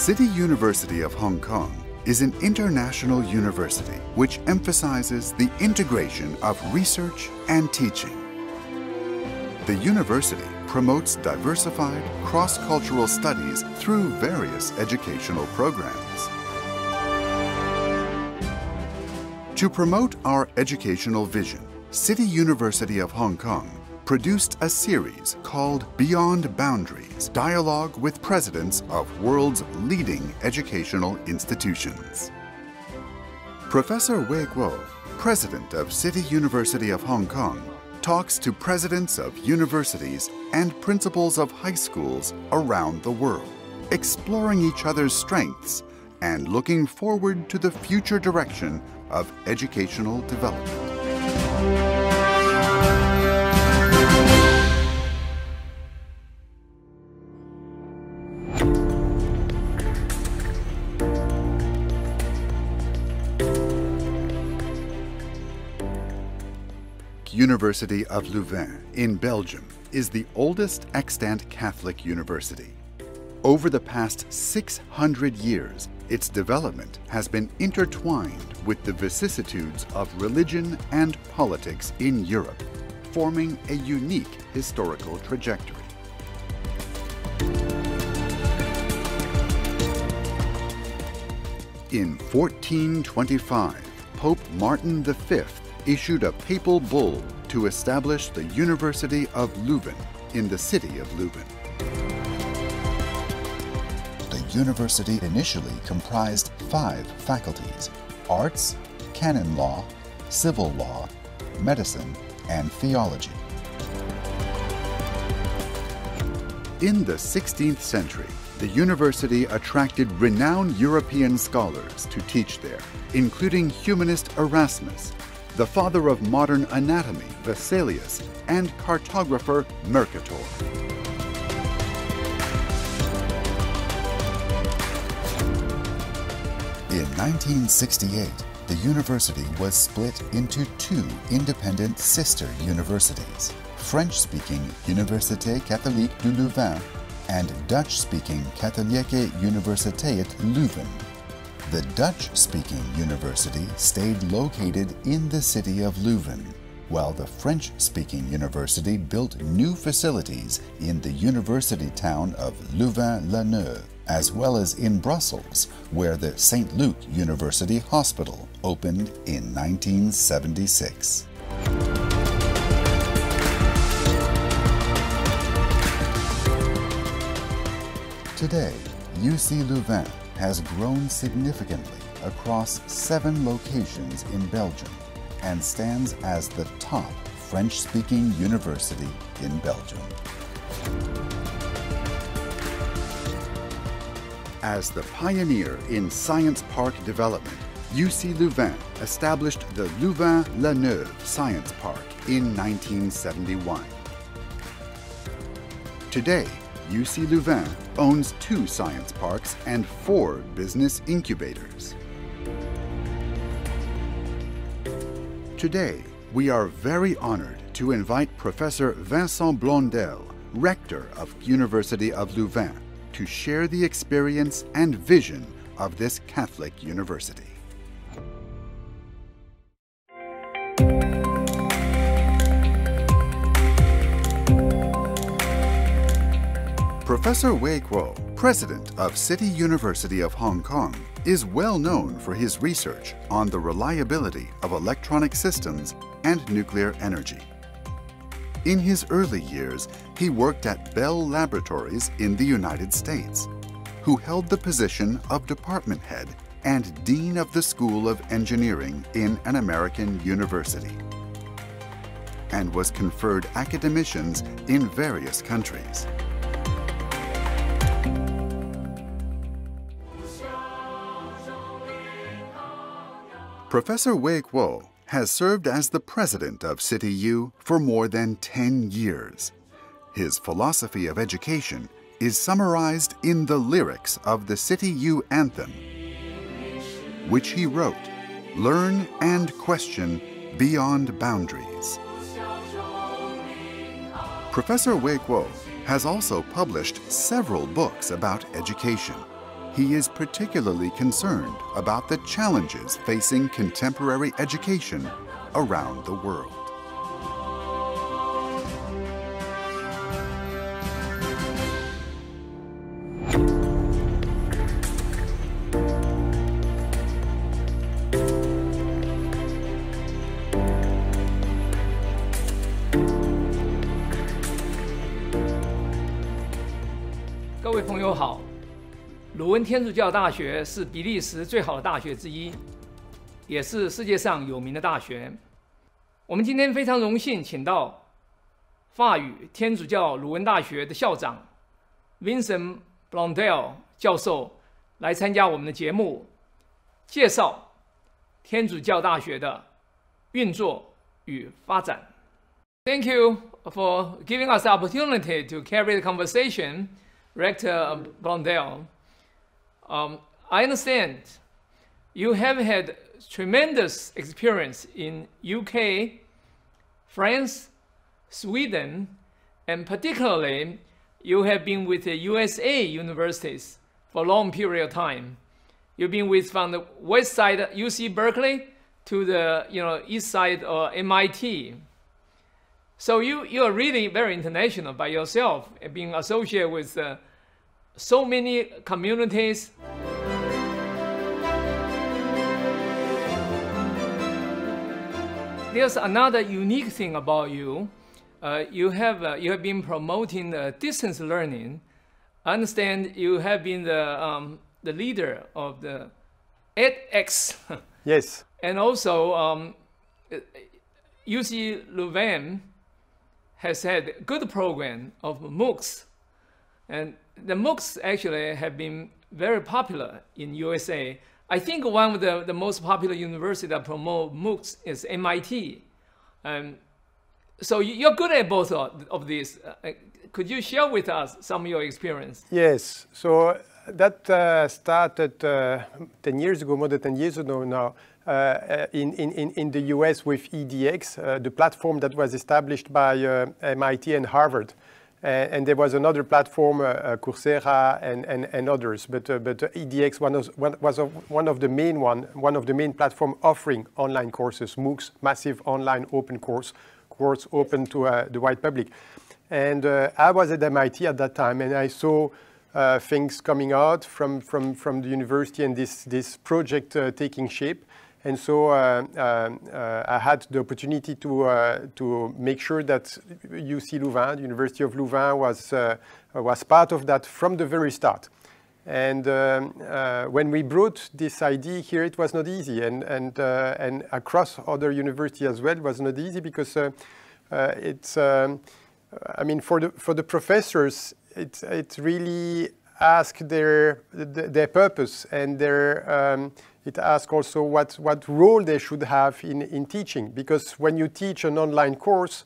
City University of Hong Kong is an international university which emphasizes the integration of research and teaching. The university promotes diversified, cross-cultural studies through various educational programs. To promote our educational vision, City University of Hong Kong produced a series called Beyond Boundaries, Dialogue with Presidents of World's Leading Educational Institutions. Professor Wei Guo, President of City University of Hong Kong, talks to presidents of universities and principals of high schools around the world, exploring each other's strengths and looking forward to the future direction of educational development. University of Louvain in Belgium is the oldest extant Catholic university. Over the past 600 years, its development has been intertwined with the vicissitudes of religion and politics in Europe, forming a unique historical trajectory. In 1425, Pope Martin V issued a papal bull to establish the University of Leuven in the city of Leuven. The university initially comprised 5 faculties: arts, canon law, civil law, medicine, and theology. In the 16th century, the university attracted renowned European scholars to teach there, including humanist Erasmus, the father of modern anatomy, Vesalius, and cartographer Mercator. In 1968, the university was split into 2 independent sister universities, French-speaking Université Catholique du Louvain and Dutch-speaking Katholieke Universiteit Leuven. The Dutch-speaking university stayed located in the city of Leuven, while the French-speaking university built new facilities in the university town of Louvain-la-Neuve, as well as in Brussels, where the St. Luke University Hospital opened in 1976. Today, UC Louvain has grown significantly across 7 locations in Belgium and stands as the top French-speaking university in Belgium. As the pioneer in science park development, UC Louvain established the Louvain-la-Neuve Science Park in 1971. Today, UC Louvain owns 2 science parks and 4 business incubators. Today, we are very honored to invite Professor Vincent Blondel, Rector of University of Louvain, to share the experience and vision of this Catholic university. Professor Wei Guo, President of City University of Hong Kong, is well known for his research on the reliability of electronic systems and nuclear energy. In his early years, he worked at Bell Laboratories in the United States, who held the position of department head and dean of the School of Engineering in an American university, and was conferred academicians in various countries. Professor Wei Guo has served as the president of City U for more than 10 years. His philosophy of education is summarized in the lyrics of the City U anthem, which he wrote, "Learn and question beyond boundaries." Professor Wei Guo has also published several books about education. he is particularly concerned about the challenges facing contemporary education around the world. 各位朋友好，鲁汶天主教大学是比利时最好的大学之一，也是世界上有名的大学。我们今天非常荣幸请到法语天主教鲁汶大学的校长 Vincent Blondel 教授来参加我们的节目，介绍天主教大学的运作与发展。Thank you for giving us the opportunity to carry the conversation. Rector Blondel, I understand you have had tremendous experience in UK, France, Sweden, and particularly you have been with the USA universities for a long period of time. You've been with from the west side UC Berkeley to the east side MIT. So you are really very international by yourself, being associated with so many communities. There's another unique thing about you. You have been promoting distance learning. I understand you have been the leader of the edX. Yes. And also UC Louvain has had a good program of MOOCs, and the MOOCs actually have been very popular in USA. I think one of the most popular universities that promote MOOCs is MIT. So you're good at both of these. Could you share with us some of your experience? Yes. So that started 10 years ago, more than 10 years ago now, in the US with edX, the platform that was established by MIT and Harvard. And there was another platform, Coursera and others, but edX was one of the main platform offering online courses, MOOCs, massive online open course open to the wide public. And I was at MIT at that time, and I saw things coming out from the university and this project taking shape. And so I had the opportunity to make sure that UC Louvain, the University of Louvain, was part of that from the very start. And when we brought this idea here, it was not easy, and across other universities as well, it was not easy because it's. I mean, for the professors, it's really ask their purpose and their. It asks also what role they should have in teaching, because when you teach an online course,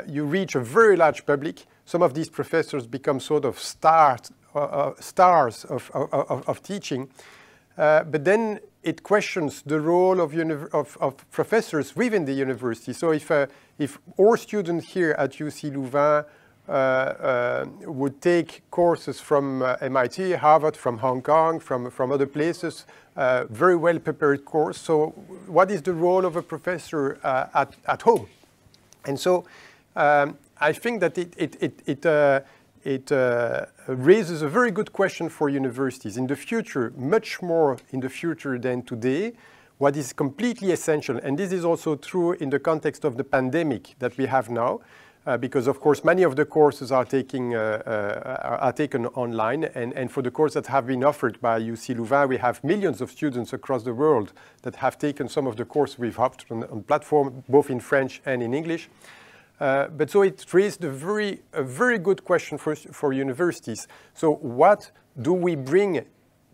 you reach a very large public. Some of these professors become sort of stars of teaching, but then it questions the role of professors within the university. So if all students here at UC Louvain would take courses from MIT, Harvard, from Hong Kong, from other places, very well prepared course. So what is the role of a professor at home? And so I think that it raises a very good question for universities in the future, much more in the future than today. What is completely essential, and this is also true in the context of the pandemic that we have now, because of course many of the courses are taken online, and for the courses that have been offered by UC Louvain, we have millions of students across the world that have taken some of the courses we've offered on platform, both in French and in English. But so it raised a very good question for universities. So what do we bring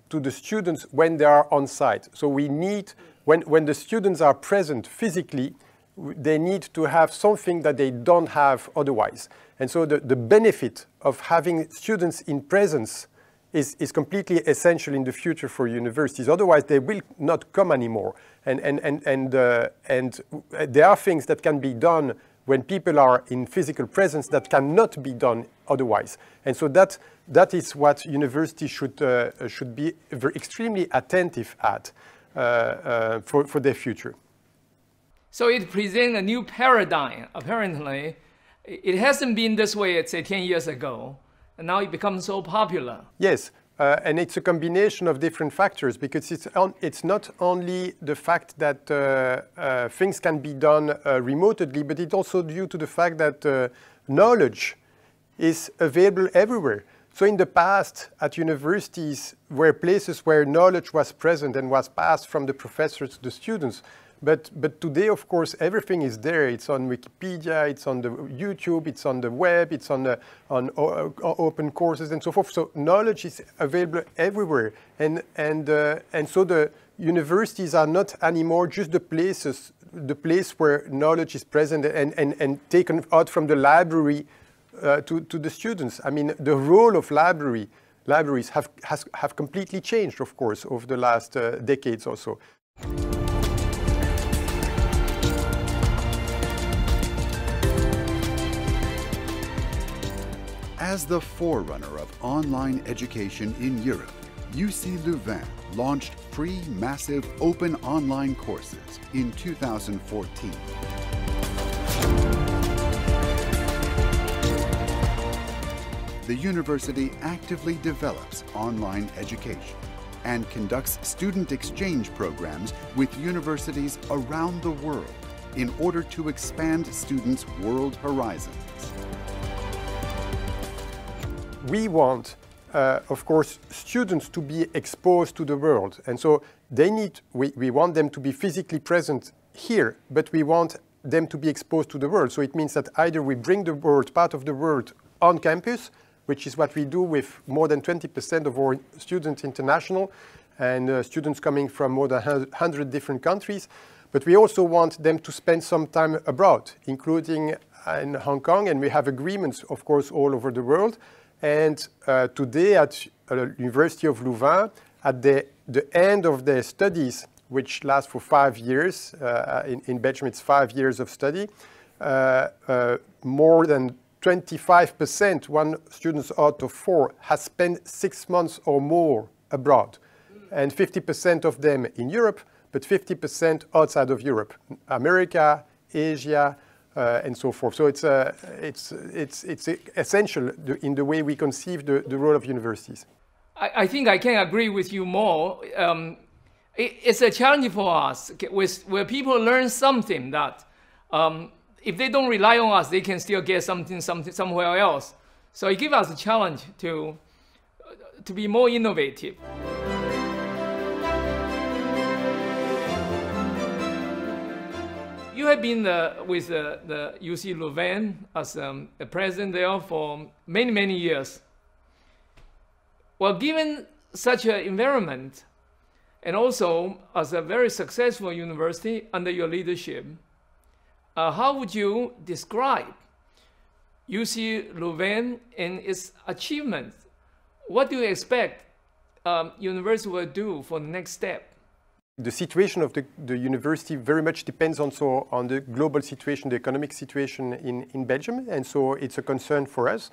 to the students when they are on site? So we need, when the students are present physically, they need to have something that they don't have otherwise. And so the benefit of having students in presence is completely essential in the future for universities. Otherwise, they will not come anymore. And there are things that can be done when people are in physical presence that cannot be done otherwise. And so that is what universities should be extremely attentive at for their future. So it presents a new paradigm. Apparently, it hasn't been this way, say, 10 years ago, and now it becomes so popular. Yes, and it's a combination of different factors, because it's not only the fact that things can be done remotely, but it's also due to the fact that knowledge is available everywhere. So in the past, at universities were places where knowledge was present and was passed from the professors to the students. But today, of course, everything is there. It's on Wikipedia, it's on the YouTube, it's on the web, it's on open courses and so forth. So knowledge is available everywhere. And so the universities are not anymore just the place where knowledge is present and taken out from the library to the students. I mean, the role of libraries have completely changed, of course, over the last decades or so. As the forerunner of online education in Europe, UC Louvain launched free, massive, open online courses in 2014. The university actively develops online education and conducts student exchange programs with universities around the world in order to expand students' world horizons. We want, of course, students to be exposed to the world. And so we want them to be physically present here, but we want them to be exposed to the world. So it means that either we bring the world, part of the world, on campus, which is what we do with more than 20% of our students international, and students coming from more than 100 different countries. But we also want them to spend some time abroad, including in Hong Kong, and we have agreements, of course, all over the world. And today at University of Louvain, at the end of their studies, which last for 5 years, in Belgium it's 5 years of study, more than 25%, one student out of 4, has spent 6 months or more abroad. And 50% of them in Europe, but 50% outside of Europe, America, Asia, and so forth. So it's essential in the way we conceive the role of universities. I think I can agree with you more. It's a challenge for us where people learn something that if they don't rely on us, they can still get something somewhere else. So it gives us a challenge to be more innovative. You have been with the UC Louvain as a president there for many, many years. Well, given such an environment, and also as a very successful university under your leadership, how would you describe UC Louvain and its achievements? What do you expect university will do for the next step? The situation of the university very much depends also on the global situation, the economic situation in Belgium, and so it's a concern for us.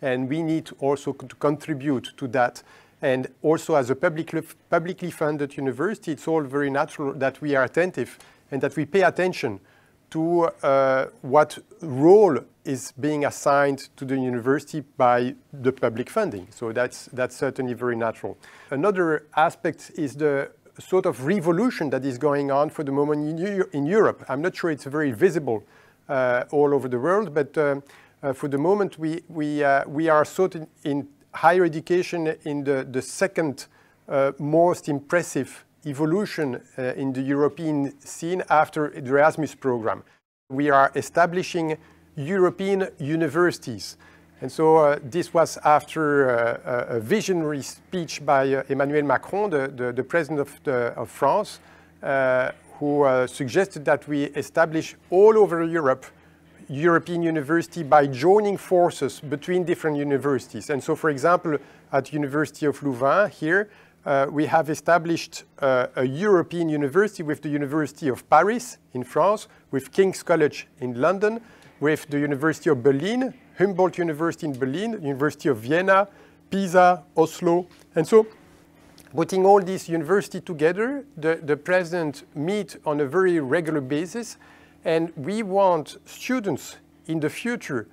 And we need also to contribute to that. And also as a publicly funded university, it's all very natural that we are attentive and that we pay attention to what role is being assigned to the university by the public funding. So that's certainly very natural. Another aspect is the sort of revolution that is going on for the moment in Europe. I'm not sure it's very visible all over the world, but for the moment we are sort of in higher education in the second most impressive evolution in the European scene after the Erasmus program. We are establishing European universities. And so this was after a visionary speech by Emmanuel Macron, the president of France, who suggested that we establish all over Europe European university by joining forces between different universities. And so, for example, at University of Louvain here, we have established a European university with the University of Paris in France, with King's College in London, with the University of Berlin, Humboldt University in Berlin, University of Vienna, Pisa, Oslo. And so putting all these universities together, the president meet on a very regular basis. And we want students in the future,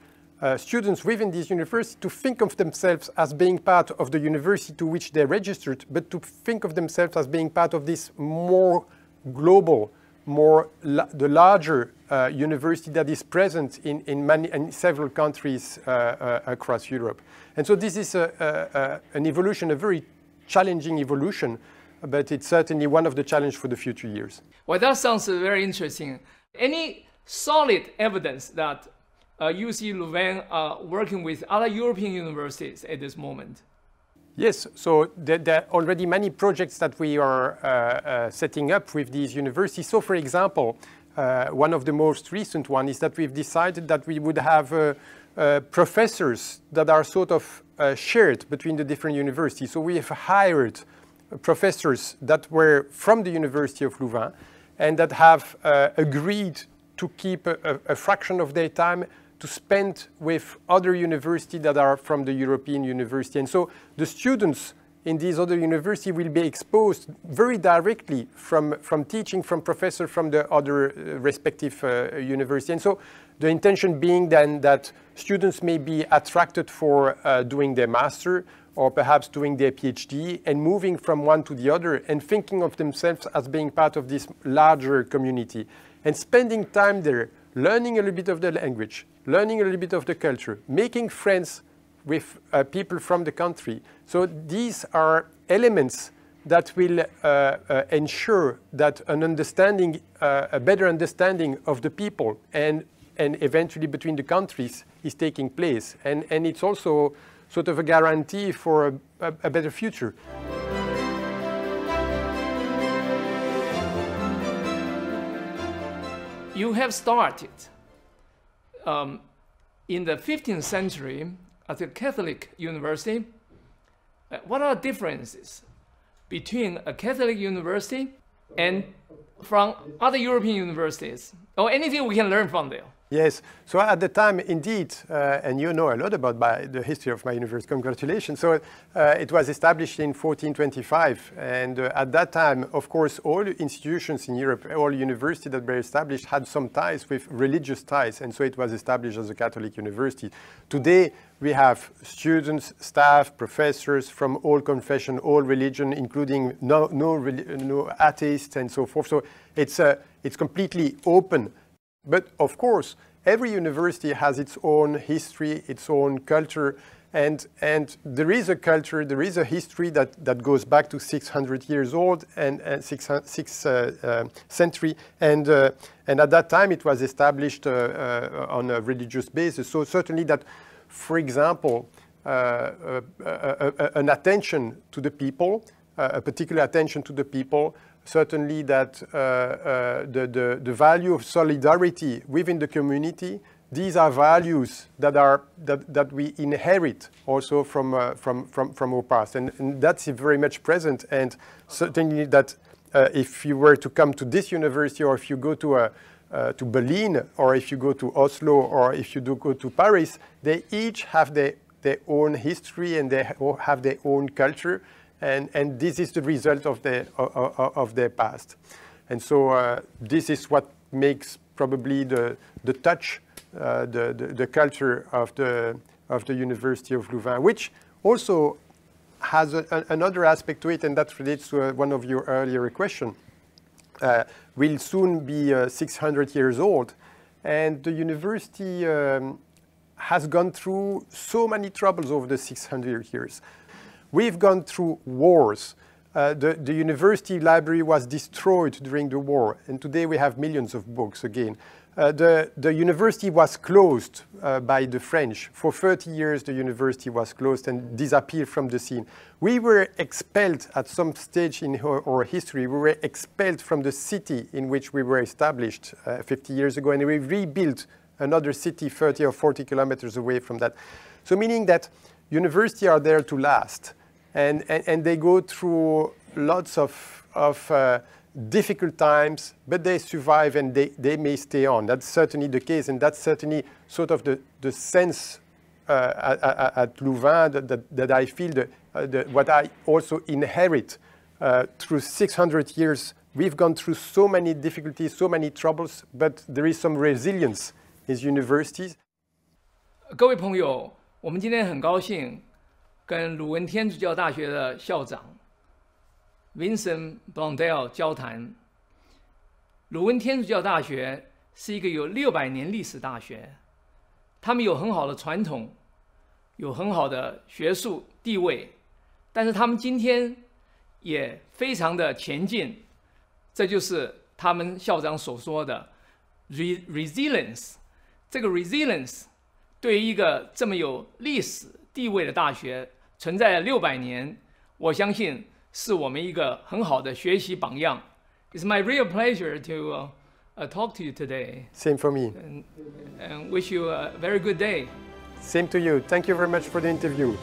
students within these universities, to think of themselves as being part of the university to which they registered, but to think of themselves as being part of this more global, the larger university that is present in several countries across Europe. And so this is an evolution, a very challenging evolution, but it's certainly one of the challenges for the future years. Well, that sounds very interesting. Any solid evidence that UC Louvain are working with other European universities at this moment? Yes, so there are already many projects that we are setting up with these universities. So for example, one of the most recent ones is that we've decided that we would have professors that are sort of shared between the different universities. So we have hired professors that were from the University of Louvain and that have agreed to keep a fraction of their time to spend with other universities that are from the European University. And so the students in these other universities will be exposed very directly from teaching from professors from the other respective university. And so the intention being then that students may be attracted for doing their master or perhaps doing their PhD and moving from one to the other and thinking of themselves as being part of this larger community and spending time there, learning a little bit of the language, learning a little bit of the culture, making friends with people from the country. So these are elements that will ensure that an understanding, a better understanding of the people and eventually between the countries is taking place. And it's also sort of a guarantee for a better future. You have started in the 15th century as a Catholic university. What are the differences between a Catholic university and from other European universities, or anything we can learn from there? Yes, so at the time, indeed, and you know a lot about the history of my university, congratulations. So it was established in 1425, and at that time, of course, all institutions in Europe, all universities that were established had some ties with religious ties, and so it was established as a Catholic university. Today, we have students, staff, professors from all confession, all religion, including no atheists and so forth. So it's completely open. But of course, every university has its own history, its own culture, and there is a culture, there is a history that goes back to 600 years old and 6th century, and at that time it was established on a religious basis. So certainly that, for example, an attention to the people, a particular attention to the people, certainly that the value of solidarity within the community, these are values that we inherit also from our past, and that's very much present. And certainly that if you were to come to this university, or if you go to Berlin, or if you go to Oslo, or if you do go to Paris, they each have their own history and they have their own culture. And this is the result of their past. And so this is what makes probably the touch, the culture of the University of Louvain, which also has another aspect to it, and that relates to one of your earlier questions. Will soon be 600 years old, and the university has gone through so many troubles over the 600 years. We've gone through wars. The university library was destroyed during the war, and today we have millions of books again. The university was closed by the French. For 30 years, the university was closed and disappeared from the scene. We were expelled at some stage in our history. We were expelled from the city in which we were established 50 years ago, and we rebuilt another city 30 or 40 kilometers away from that. So meaning that universities are there to last. And they go through lots of difficult times, but they survive and they may stay on. That's certainly the case, and that's certainly sort of the sense at Louvain that I feel, what I also inherit through 600 years. We've gone through so many difficulties, so many troubles, but there is some resilience in universities. 各位朋友，我们今天很高兴跟鲁汶天主教大学的校长 Vincent Blondel 交谈。鲁汶天主教大学是一个有600年历史大学，他们有很好的传统，有很好的学术地位，但是他们今天也非常的前进，这就是他们校长所说的 resilience。这个 resilience 对于一个这么有历史地位的大学存在了600年，我相信是我们一个很好的学习榜样。It's my real pleasure to talk to you today. Same for me. And wish you a very good day. Same to you. Thank you very much for the interview.